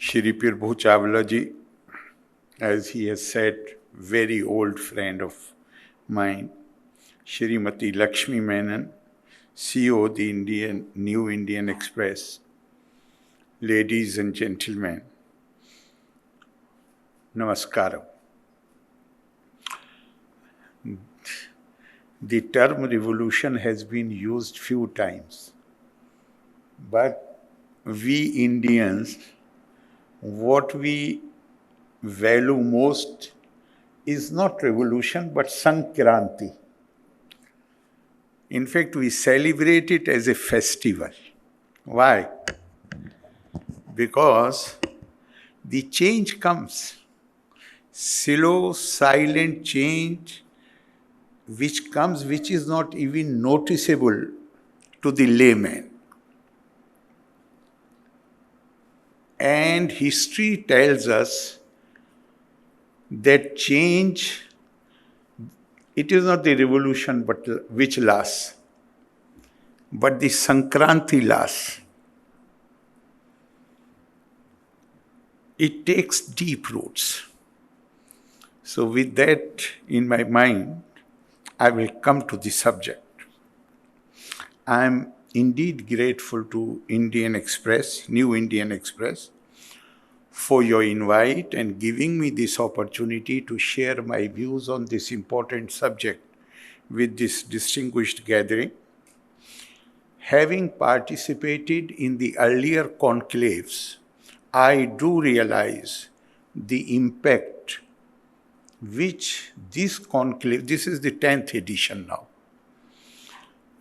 Shri Prabhu Chawla ji, as he has said, very old friend of mine, Shrimati Lakshmi Menon, CEO the New Indian Express, ladies and gentlemen, Namaskaram. The term revolution has been used few times, but we Indians, what we value most is not revolution but Sankranti. In fact, we celebrate it as a festival. Why? Because the change comes. Slow, silent change which comes, which is not even noticeable to the layman. And history tells us that change, it is not the revolution but which lasts, but the Sankranti lasts. It takes deep roots. So with that in my mind, I will come to the subject. I am indeed grateful to Indian Express, New Indian Express, for your invite and giving me this opportunity to share my views on this important subject with this distinguished gathering. Having participated in the earlier conclaves, I do realize the impact which this conclave, this is the 10th edition now,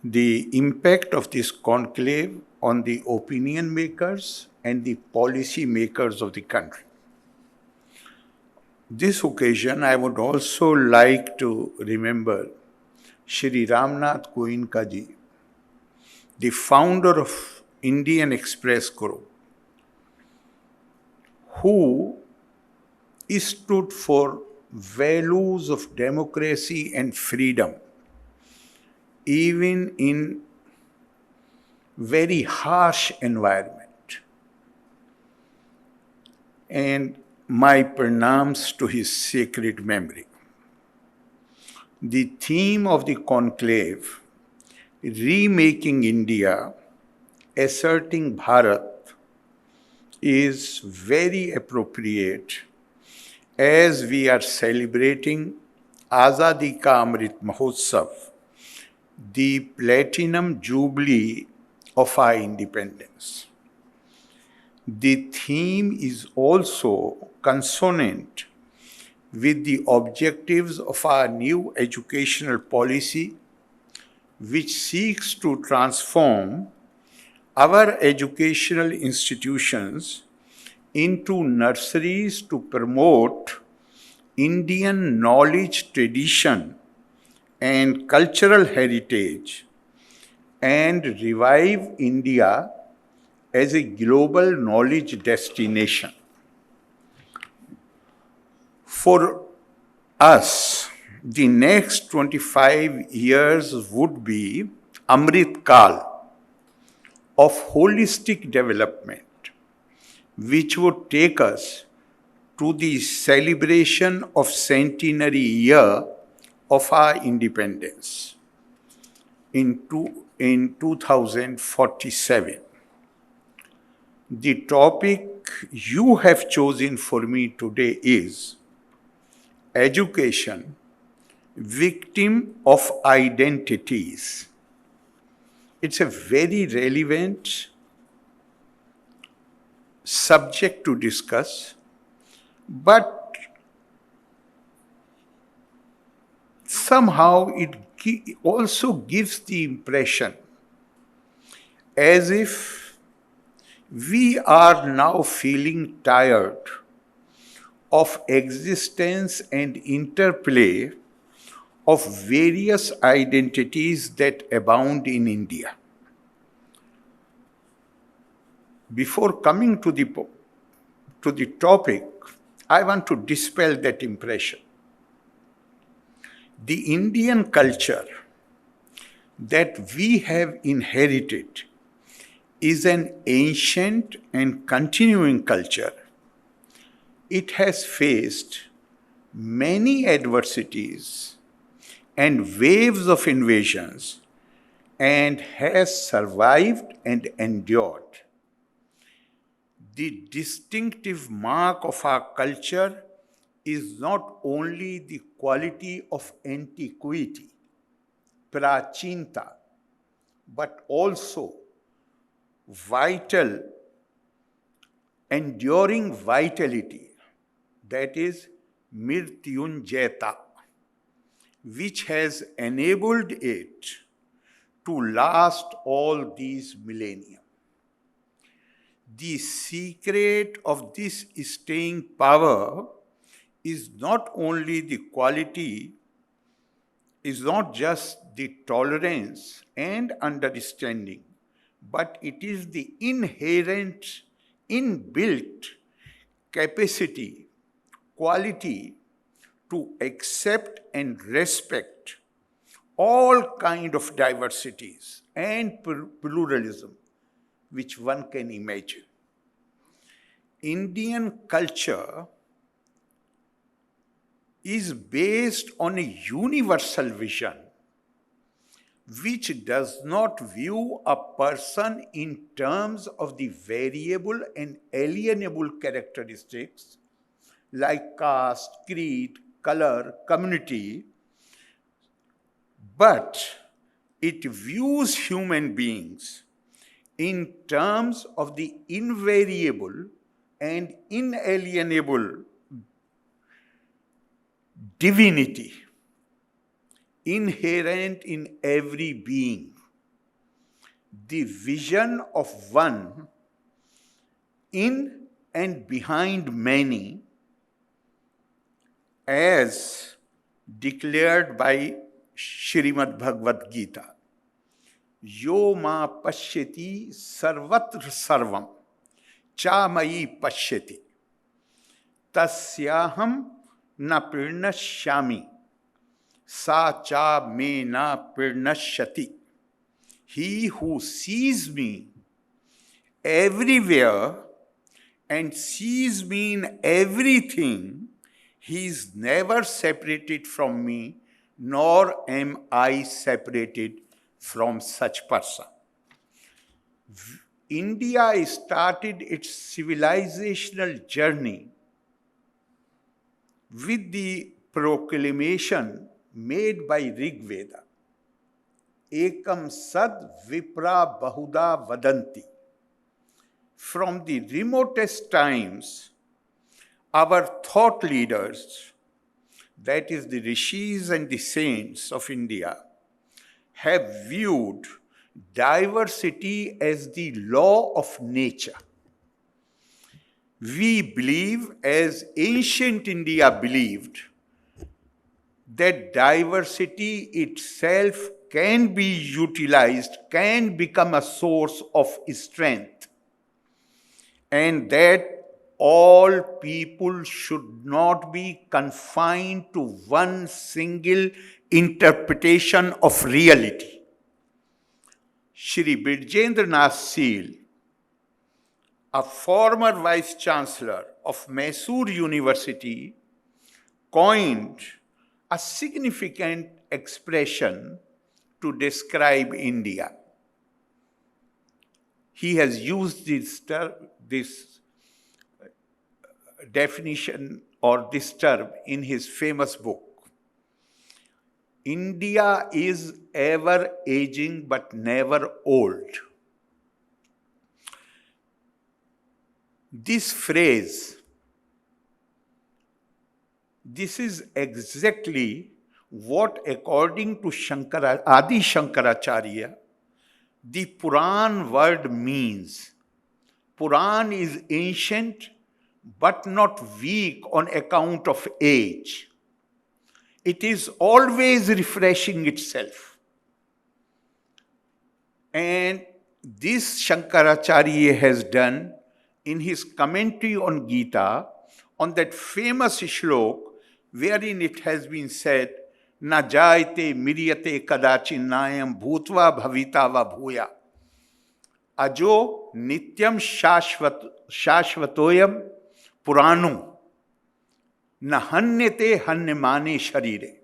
the impact of this conclave on the opinion makers and the policy makers of the country. This occasion, I would also like to remember Shri Ramnath Goenka ji, the founder of Indian Express Group, who stood for values of democracy and freedom, even in very harsh environment. And my pranams to his sacred memory. The theme of the conclave, Remaking India, Asserting Bharat, is very appropriate as we are celebrating Azadi Ka Amrit Mahotsav, the platinum jubilee of our independence. The theme is also consonant with the objectives of our new educational policy, which seeks to transform our educational institutions into nurseries to promote Indian knowledge tradition and cultural heritage and revive India as a global knowledge destination. For us, the next 25 years would be Amrit Kal of holistic development, which would take us to the celebration of centenary year of our independence in 2047. The topic you have chosen for me today is Education, Victim of Identities. It's a very relevant subject to discuss, but somehow it also gives the impression as if we are now feeling tired of existence and interplay of various identities that abound in India. Before coming to the topic, I want to dispel that impression. The Indian culture that we have inherited is an ancient and continuing culture it has faced many adversities and waves of invasions and has survived and endured. The distinctive mark of our culture is not only the quality of antiquity, prachinta, but also vital, enduring vitality, that is mrityunjayata, which has enabled it to last all these millennia. The secret of this staying power is not only the quality, is not just the tolerance and understanding, but it is the inherent, inbuilt capacity, quality to accept and respect all kind of diversities and pluralism which one can imagine. Indian culture is based on a universal vision which does not view a person in terms of the variable and alienable characteristics like caste, creed, color, community, but it views human beings in terms of the invariable and inalienable divinity inherent in every being, the vision of one in and behind many, as declared by Srimad Bhagavad Gita. Yo ma pashyati sarvatra sarvam cha mayi pashyati tasyaham na pirnashyami sa cha me na pirnashyati. He who sees me everywhere and sees me in everything, he is never separated from me, nor am I separated from such person. India started its civilizational journey with the proclamation made by Rig Veda, Ekam Sad Vipra Bahuda Vadanti. From the remotest times, our thought leaders, that is the rishis and the saints of India, have viewed diversity as the law of nature. We believe, as ancient India believed, that diversity itself can be utilized, can become a source of strength, and that all people should not be confined to one single interpretation of reality. Shri Birjendranath Seal, a former vice chancellor of Mysore University, coined a significant expression to describe India. He has used this definition or this term in his famous book. India is ever aging but never old. This phrase, this is exactly what, according to Adi Shankaracharya, the Puran word means. Puran is ancient but not weak on account of age. It is always refreshing itself. And this Shankaracharya has done in his commentary on Gita, on that famous shlok wherein it has been said, Na jayate miryate kadachinnayam bhutva bhavita va bhuya. Ajo nityam shashvatoyam puranu. Na hanyate hanyamane sharire.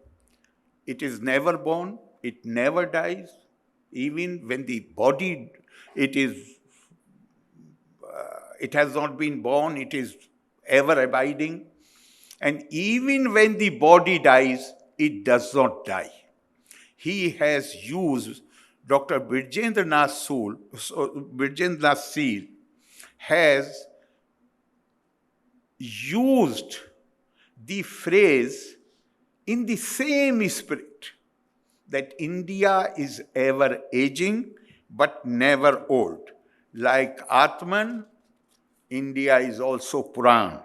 It is never born, it never dies. Even when the body, it has not been born, it is ever abiding. And even when the body dies, it does not die. He has used, Dr. Birjendranath Seal has used the phrase in the same spirit that India is ever aging but never old. Like Atman, India is also Puran.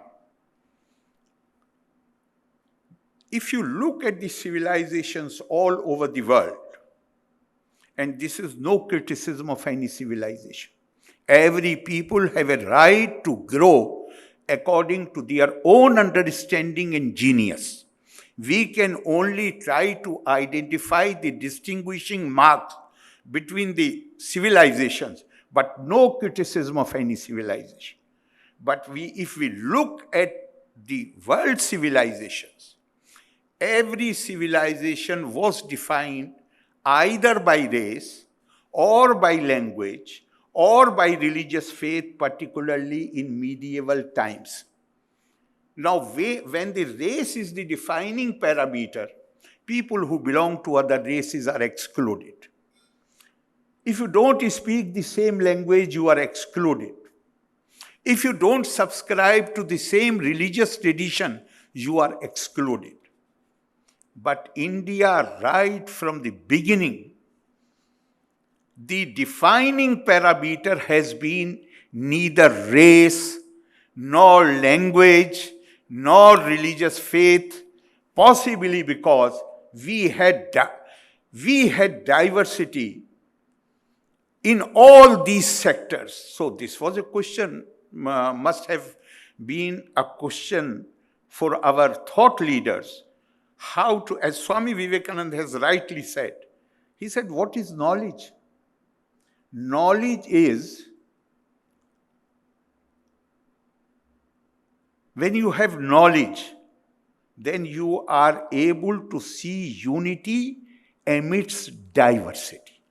If you look at the civilizations all over the world, and this is no criticism of any civilization, every people have a right to grow according to their own understanding and genius. We can only try to identify the distinguishing marks between the civilizations, but no criticism of any civilization. But if we look at the world civilizations, every civilization was defined either by race or by language or by religious faith, particularly in medieval times. Now, when the race is the defining parameter, people who belong to other races are excluded. If you don't speak the same language, you are excluded. If you don't subscribe to the same religious tradition, you are excluded. But India, right from the beginning, the defining parameter has been neither race, nor language, nor religious faith, possibly because we had diversity in all these sectors. So this was a question, must have been a question for our thought leaders. How to, as Swami Vivekananda has rightly said, he said, what is knowledge? Knowledge is when you have knowledge, then you are able to see unity amidst diversity.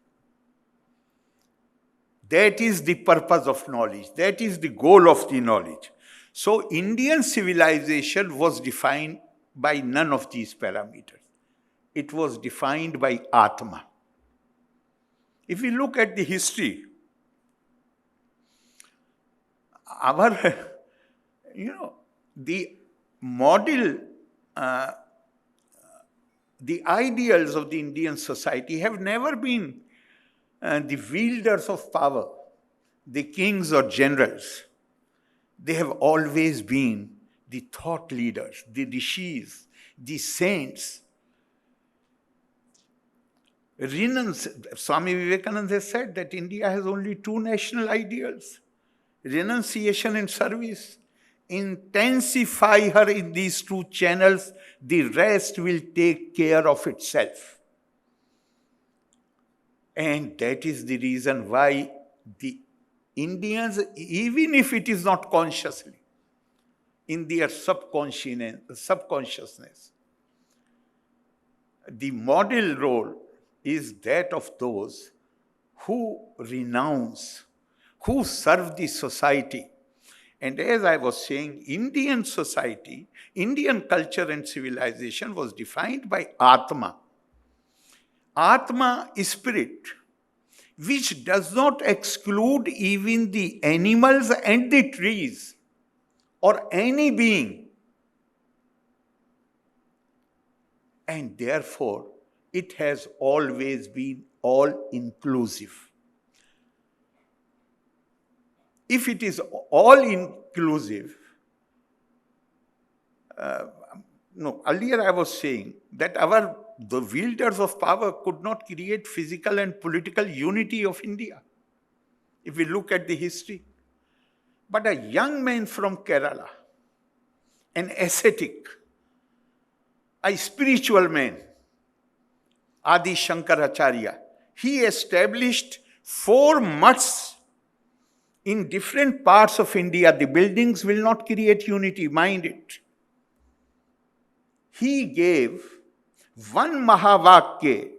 That is the purpose of knowledge. That is the goal of the knowledge. So Indian civilization was defined by none of these parameters. It was defined by Atma. If we look at the history, the model, the ideals of the Indian society have never been the wielders of power, the kings or generals. They have always been the thought leaders, the rishis, the saints. Swami Vivekananda has said that India has only two national ideals, renunciation and service. Intensify her in these two channels, the rest will take care of itself. And that is the reason why the Indians, even if it is not consciously, in their subconsciousness, the model role is that of those who renounce, who serve the society. And as I was saying, Indian society, Indian culture and civilization was defined by Atma. Atma is spirit, which does not exclude even the animals and the trees or any being. And therefore, it has always been all-inclusive. If it is all-inclusive, earlier I was saying that the wielders of power could not create physical and political unity of India, if we look at the history. But a young man from Kerala, an ascetic, a spiritual man, Adi Shankaracharya, he established 4 mutts in different parts of India. The buildings will not create unity, mind it. he gave one Mahavakya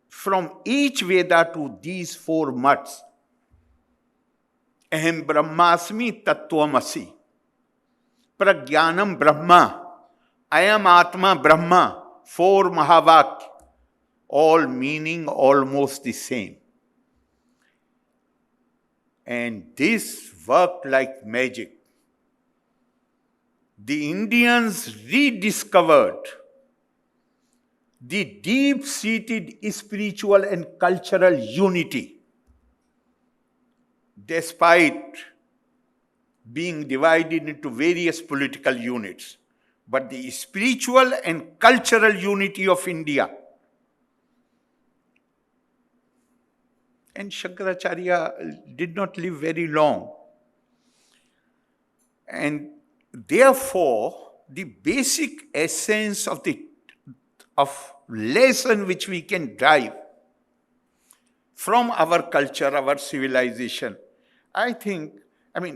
from each Veda to these four mutts. Aham Brahmasmi Tattvamasi. Pragyanam Brahma. Ayam Atma Brahma. Four Mahavakya. All meaning almost the same. And this worked like magic. The Indians rediscovered the deep-seated spiritual and cultural unity, despite being divided into various political units. But the spiritual and cultural unity of India. And Shankaracharya did not live very long. And therefore, the basic essence of lesson which we can derive from our culture, our civilization, I think,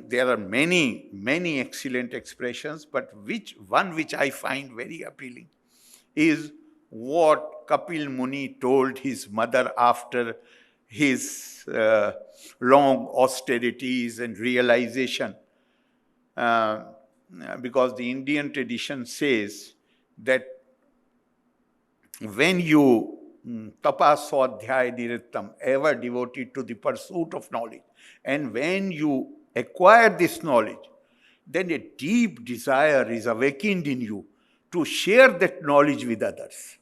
there are many, many excellent expressions, but which I find very appealing is what Kapil Muni told his mother after his long austerities and realization. Because the Indian tradition says that when you tapa swadhyaya nirittam, ever devoted to the pursuit of knowledge, and when you acquire this knowledge, then a deep desire is awakened in you to share that knowledge with others.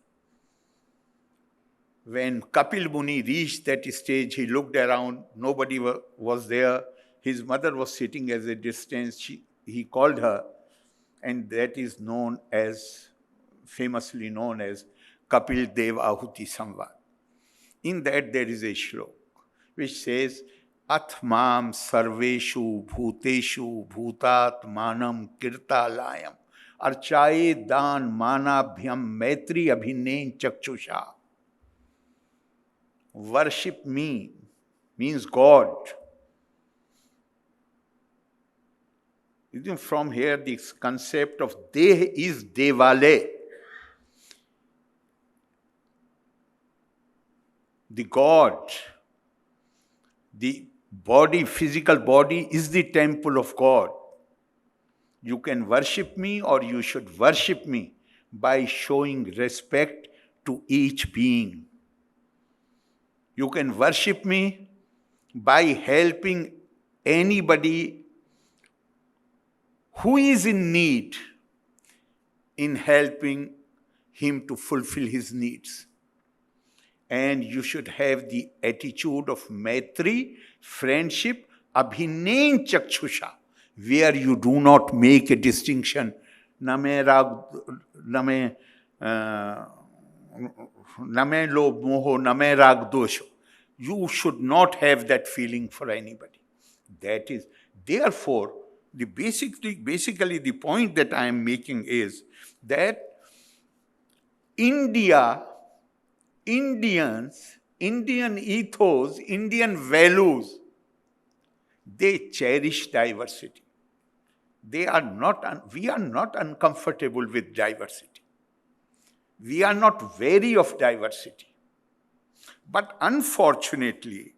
When Kapil Muni reached that stage, he looked around, nobody was there. His mother was sitting at a distance. He called her, and that is famously known as Kapil Dev Ahuti Samvad. In that there is a shlok which says, Atmam sarveshu bhuteshu bhutatmanam kirtalayam archaye dan manabhyam maitri abhinen chakshusha. Worship me means God. From here, this concept of Deh is Devale. The God, the body, physical body is the temple of God. You can worship me, or you should worship me by showing respect to each being. You can worship me by helping anybody who is in need, in helping him to fulfill his needs. And you should have the attitude of Maitri, friendship, abhinen chakshusha, where you do not make a distinction. Name lo moho, name rag dosho. You should not have that feeling for anybody. That is, therefore, basically the point that I am making is that Indian ethos, Indian values, they cherish diversity. We are not uncomfortable with diversity. We are not wary of diversity. But unfortunately,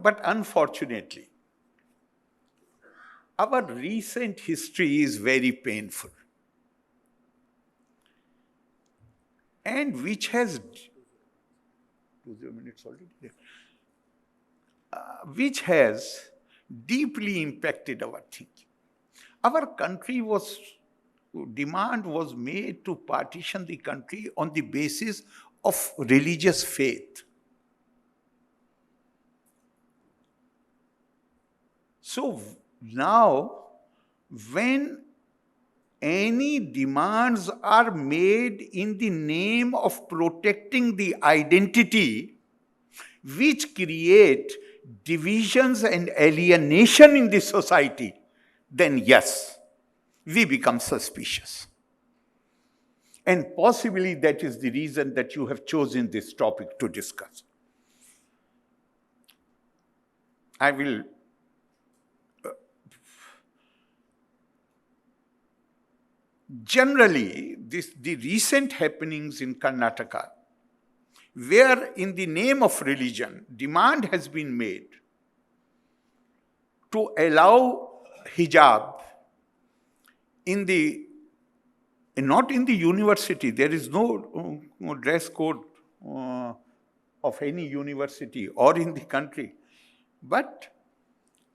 unfortunately, our recent history is very painful, and which has deeply impacted our thinking. Our country demand was made to partition the country on the basis of religious faith. So now, when any demands are made in the name of protecting the identity, which create divisions and alienation in the society, then yes, we become suspicious. And possibly that is the reason that you have chosen this topic to discuss. I will Generally, the recent happenings in Karnataka, where in the name of religion, demand has been made to allow hijab not in the university. There is no dress code of any university or in the country. But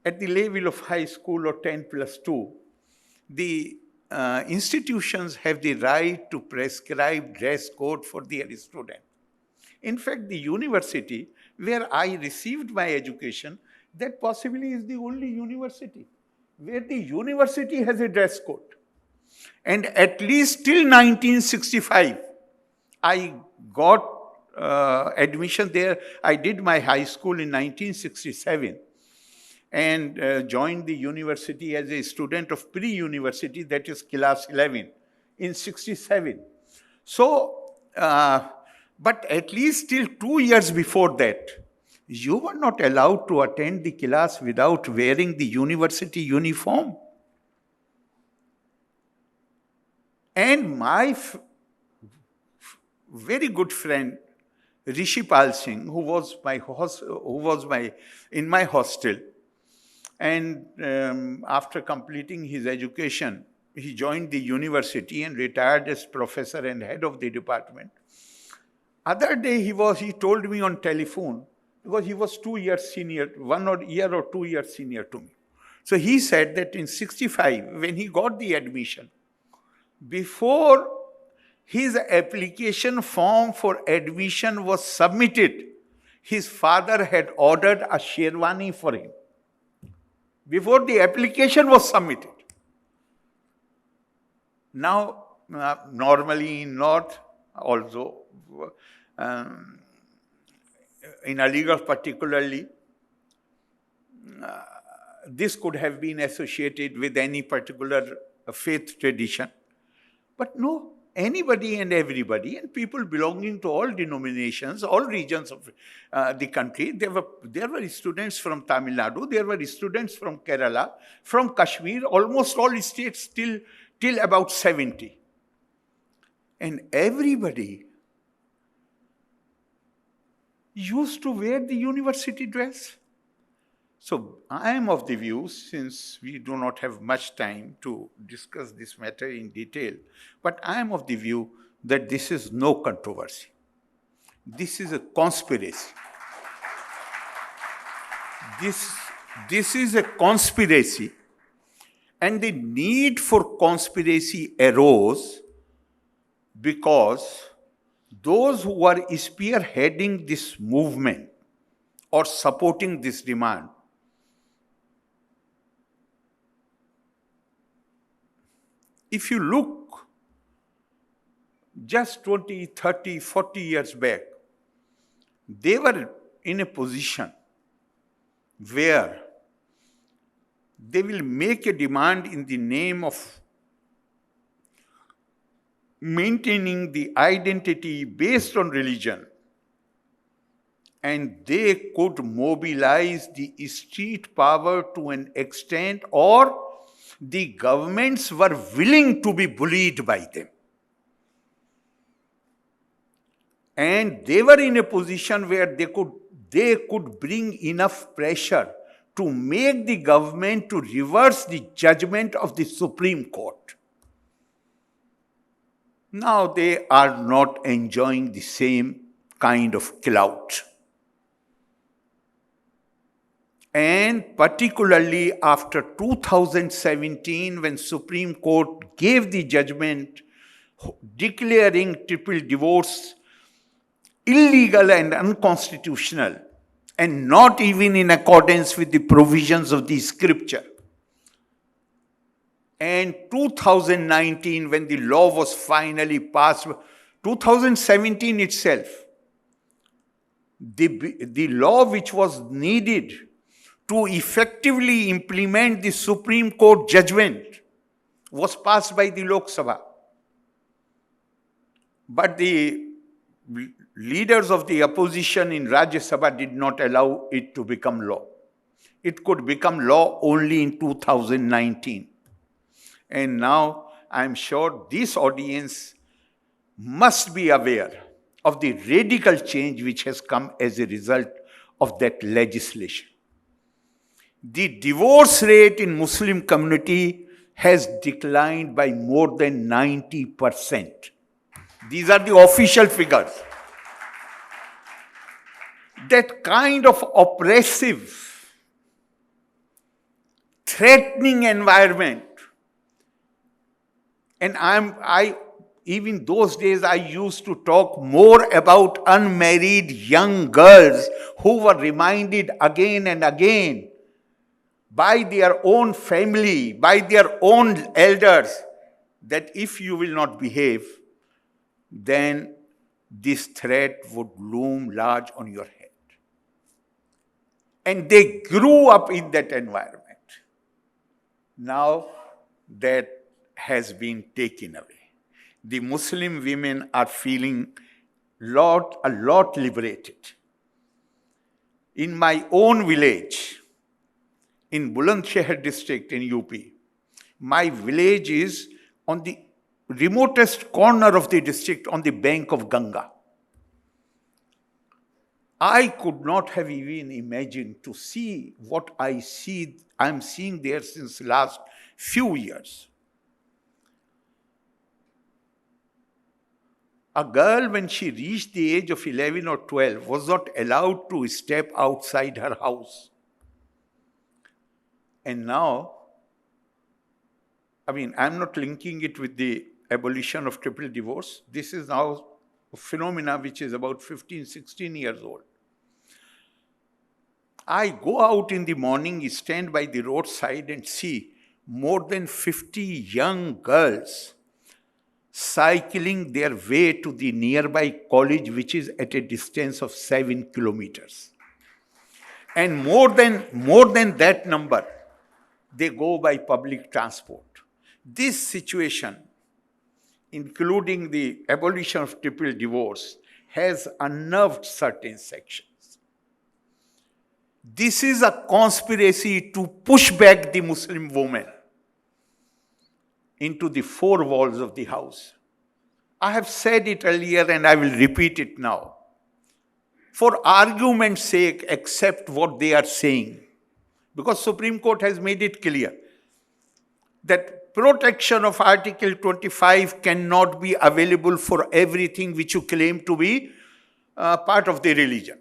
at the level of high school or 10+2, the institutions have the right to prescribe dress code for their students. In fact, the university where I received my education, that possibly is the only university where the university has a dress code. And at least till 1965, I got admission there. I did my high school in 1967 and joined the university as a student of pre-university, that is class 11, in 67. So, but at least till 2 years before that, you were not allowed to attend the class without wearing the university uniform. And my very good friend, Rishi Pal Singh, who was in my hostel, and after completing his education, he joined the university and retired as professor and head of the department. Other day he told me on telephone, because he was 2 years senior, 1 year or 2 years senior to me. So he said that in 65, when he got the admission, before his application form for admission was submitted, his father had ordered a sherwani for him. Before the application was submitted. Now, normally in North, also, in Aligarh particularly, this could have been associated with any particular faith tradition. But no, anybody and everybody, and people belonging to all denominations, all regions of the country. There were students from Tamil Nadu, there were students from Kerala, from Kashmir, almost all states till about 70. And everybody used to wear the university dress. So I am of the view, since we do not have much time to discuss this matter in detail, but I am of the view that this is no controversy. This is a conspiracy. This is a conspiracy, and the need for conspiracy arose because those who are spearheading this movement or supporting this demand if you look just 20, 30, 40 years back, they were in a position where they will make a demand in the name of maintaining the identity based on religion, and they could mobilize the street power to an extent, or the governments were willing to be bullied by them. And they were in a position where they could bring enough pressure to make the government to reverse the judgment of the Supreme Court. Now they are not enjoying the same kind of clout. And particularly after 2017, when Supreme Court gave the judgment declaring triple divorce illegal and unconstitutional, and not even in accordance with the provisions of the scripture. And 2019, when the law was finally passed, 2017 itself, the law which was needed to effectively implement the Supreme Court judgment was passed by the Lok Sabha. But the leaders of the opposition in Rajya Sabha did not allow it to become law. It could become law only in 2019. And now I'm sure this audience must be aware of the radical change which has come as a result of that legislation. The divorce rate in Muslim community has declined by more than 90%. These are the official figures. That kind of oppressive, threatening environment, and even those days I used to talk more about unmarried young girls who were reminded again and again by their own family, by their own elders, that if you will not behave, then this threat would loom large on your head. And they grew up in that environment. Now that has been taken away. The Muslim women are feeling a lot liberated. In my own village, in Bulandshahr district in UP, my village is on the remotest corner of the district on the bank of Ganga. I could not have even imagined to see what I'm seeing there since the last few years. A girl, when she reached the age of 11 or 12, was not allowed to step outside her house. And now, I'm not linking it with the abolition of triple divorce. This is now a phenomena which is about 15, 16 years old. I go out in the morning, stand by the roadside and see more than 50 young girls cycling their way to the nearby college, which is at a distance of 7 kilometers. And more than that number, they go by public transport. This situation, including the abolition of triple divorce, has unnerved certain sections. This is a conspiracy to push back the Muslim woman into the four walls of the house. I have said it earlier and I will repeat it now. For argument's sake, accept what they are saying. Because Supreme Court has made it clear that protection of Article 25 cannot be available for everything which you claim to be part of the religion.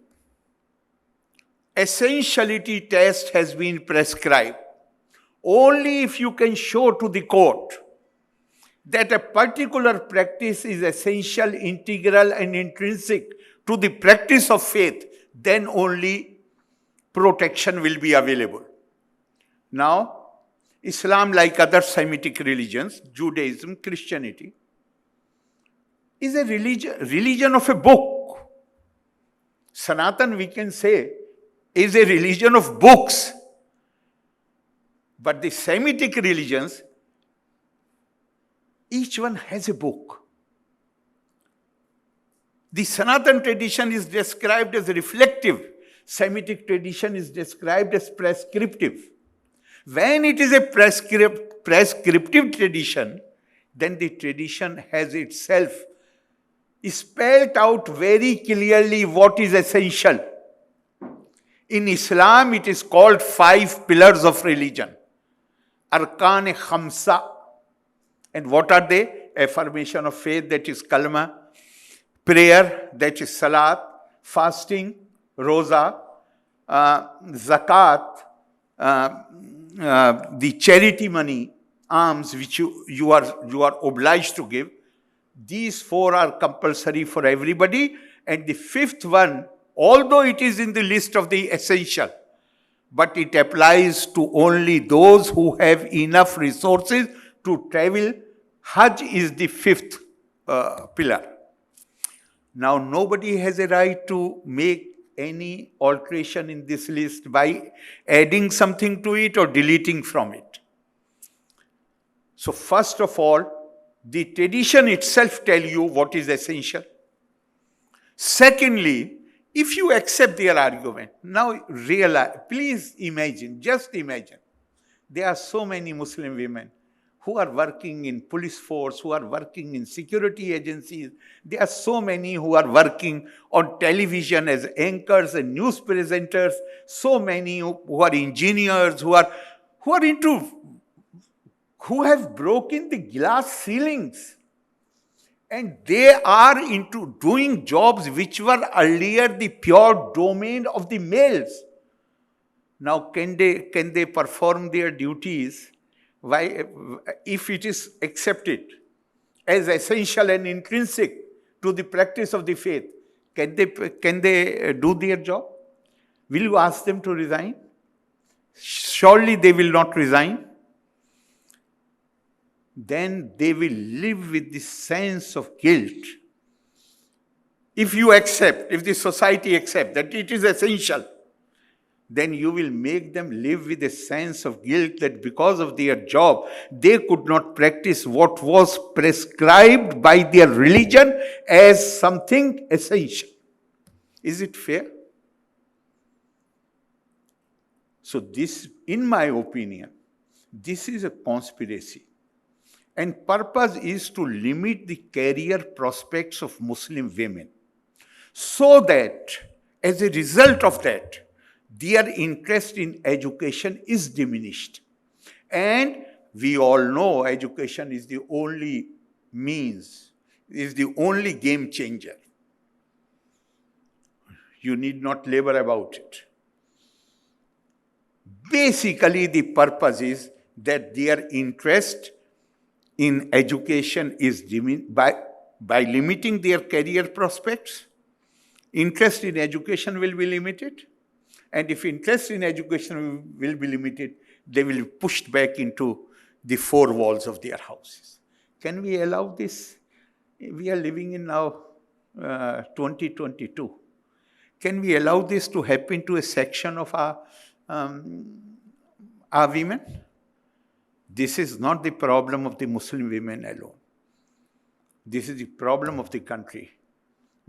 Essentiality test has been prescribed. Only if you can show to the court that a particular practice is essential, integral, and intrinsic to the practice of faith, then only protection will be available. Now, Islam, like other Semitic religions, Judaism, Christianity, is a religion of a book. Sanatan, we can say, is a religion of books. But the Semitic religions, each one has a book. The Sanatan tradition is described as reflective. Semitic tradition is described as prescriptive. When it is a prescriptive tradition, then the tradition has itself spelled out very clearly what is essential. In Islam, it is called 5 pillars of religion. Arkan-e Khamsa. And what are they? Affirmation of faith, that is kalma. Prayer, that is salat. Fasting, roza. Zakat, the charity money, alms, which you are obliged to give. These 4 are compulsory for everybody. And the 5th one, although it is in the list of the essential, but it applies to only those who have enough resources to travel. Hajj is the 5th pillar. Now, nobody has a right to make any alteration in this list by adding something to it or deleting from it. So, first of all, the tradition itself tells you what is essential. Secondly, if you accept their argument, now realize, please imagine, just imagine, there are so many Muslim women who are working in police force, who are working in security agencies. There are so many who are working on television as anchors and news presenters, so many who are engineers, who have broken the glass ceilings. And they are into doing jobs which were earlier the pure domain of the males. Now, can they perform their duties? Why, if it is accepted as essential and intrinsic to the practice of the faith, can they do their job? Will you ask them to resign? Surely they will not resign. Then they will live with this sense of guilt. If the society accepts that it is essential, then you will make them live with a sense of guilt that because of their job, they could not practice what was prescribed by their religion as something essential. Is it fair? So this, in my opinion, this is a conspiracy. And purpose is to limit the career prospects of Muslim women, so that, as a result of that, their interest in education is diminished. And we all know education is the only means, is the only game changer. You need not labor about it. Basically, the purpose is that their interest in education is diminished by limiting their career prospects. Interest in education will be limited. And if interest in education will be limited, they will be pushed back into the four walls of their houses. Can we allow this? We are living in now 2022. Can we allow this to happen to a section of our women? This is not the problem of the Muslim women alone. This is the problem of the country.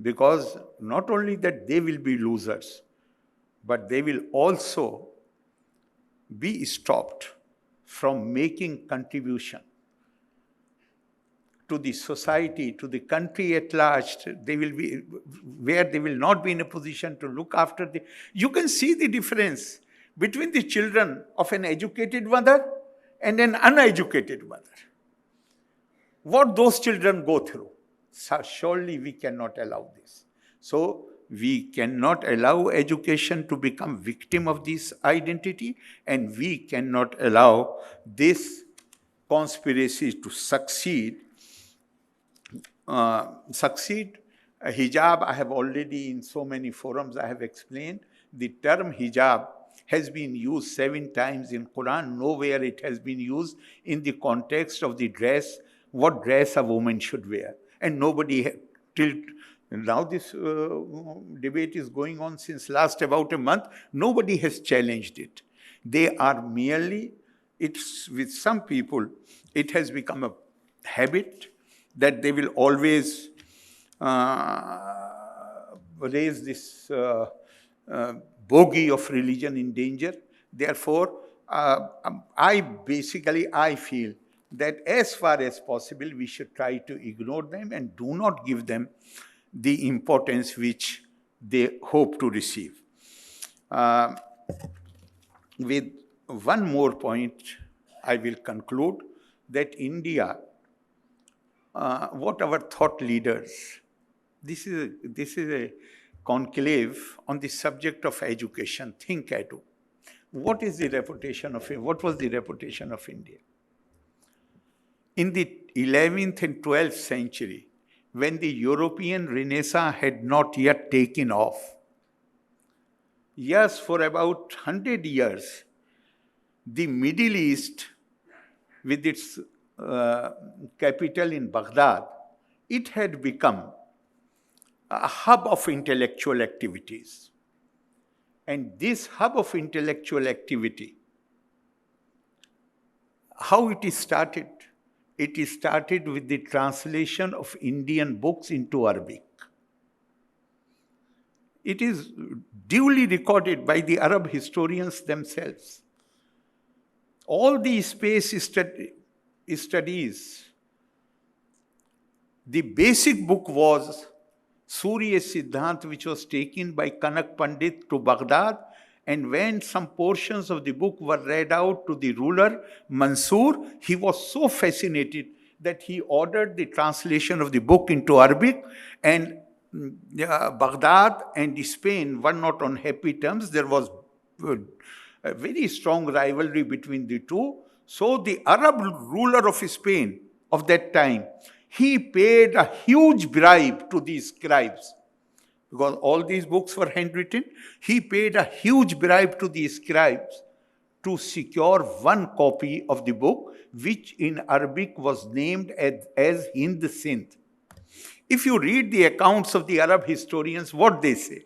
Because not only that they will be losers, but they will also be stopped from making contribution to the society, to the country at large. They will be where they will not be in a position to look after the. You can see the difference between the children of an educated mother and an uneducated mother. What those children go through. So surely we cannot allow this. So we cannot allow education to become victim of this identity, and we cannot allow this conspiracy to succeed. Hijab, I have already in so many forums, I have explained. The term hijab has been used 7 times in Quran. Nowhere it has been used in the context of the dress, what dress a woman should wear. And nobody, till now this debate is going on since last about a month, nobody has challenged it. They are merely, it's with some people, it has become a habit that they will always raise this bogey of religion in danger. Therefore, I feel that as far as possible, we should try to ignore them and do not give them the importance which they hope to receive. With one more point, I will conclude that India, what our thought leaders, this is a conclave on the subject of education, ThinkEdu. What was the reputation of India? In the 11th and 12th century, when the European Renaissance had not yet taken off, yes, for about 100 years, the Middle East, with its capital in Baghdad, it had become a hub of intellectual activities. And this hub of intellectual activity, how it is started? It is started with the translation of Indian books into Arabic. It is duly recorded by the Arab historians themselves. All the space studies, the basic book was Surya Siddhant, which was taken by Kanak Pandit to Baghdad. And when some portions of the book were read out to the ruler, Mansoor, he was so fascinated that he ordered the translation of the book into Arabic. And Baghdad and Spain were not on happy terms. There was a very strong rivalry between the two. So the Arab ruler of Spain of that time, he paid a huge bribe to these scribes. Because all these books were handwritten, he paid a huge bribe to the scribes to secure one copy of the book, which in Arabic was named as Hind Sindh. If you read the accounts of the Arab historians, what they say,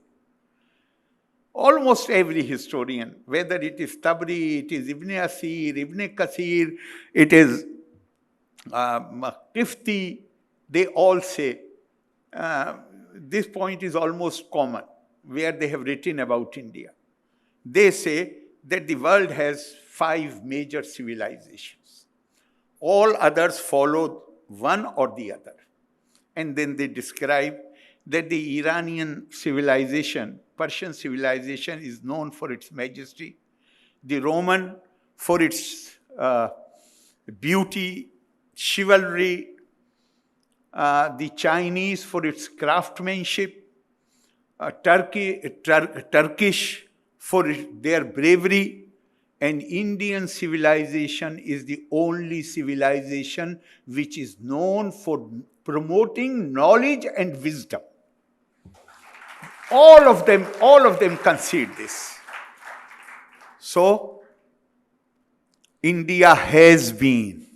almost every historian, whether it is Tabri, it is Ibn Asir, Ibn Kasir, it is Qifti, they all say, this point is almost common, where they have written about India. They say that the world has 5 major civilizations. All others followed one or the other. And then they describe that the Iranian civilization, Persian civilization, is known for its majesty. The Roman for its beauty, chivalry. The Chinese for its craftsmanship. Turkish for their bravery. And Indian civilization is the only civilization which is known for promoting knowledge and wisdom. All of them concede this. So, India has been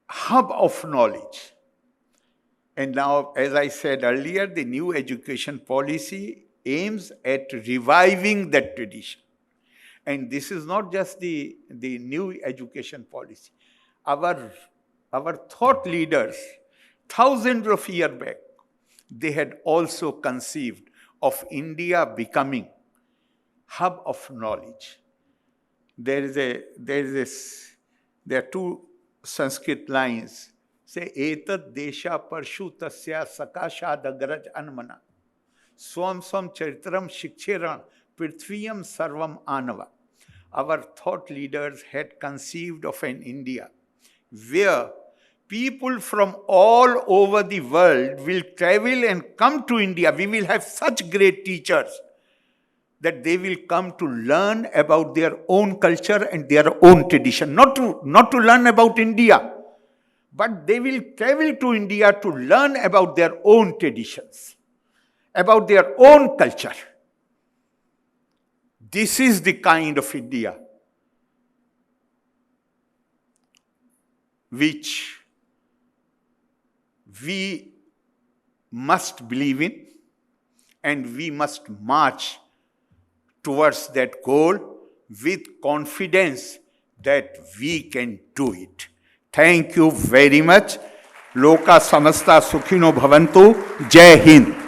hub of knowledge. And now, as I said earlier, the new education policy aims at reviving that tradition. And this is not just the new education policy. Our thought leaders, thousands of years back, they had also conceived of India becoming hub of knowledge. There are 2 Sanskrit lines. Say, Etat desha parshu tasya sakashadagraj anmana. Swam swam charitram shikcheran prithviyam sarvam anava. Our thought leaders had conceived of an India where people from all over the world will travel and come to India. We will have such great teachers that they will come to learn about their own culture and their own tradition. Not to learn about India, but they will travel to India to learn about their own traditions, about their own culture. This is the kind of India which we must believe in, and we must march towards that goal with confidence that we can do it. Thank you very much. Loka samasta sukhino bhavantu. Jai Hind.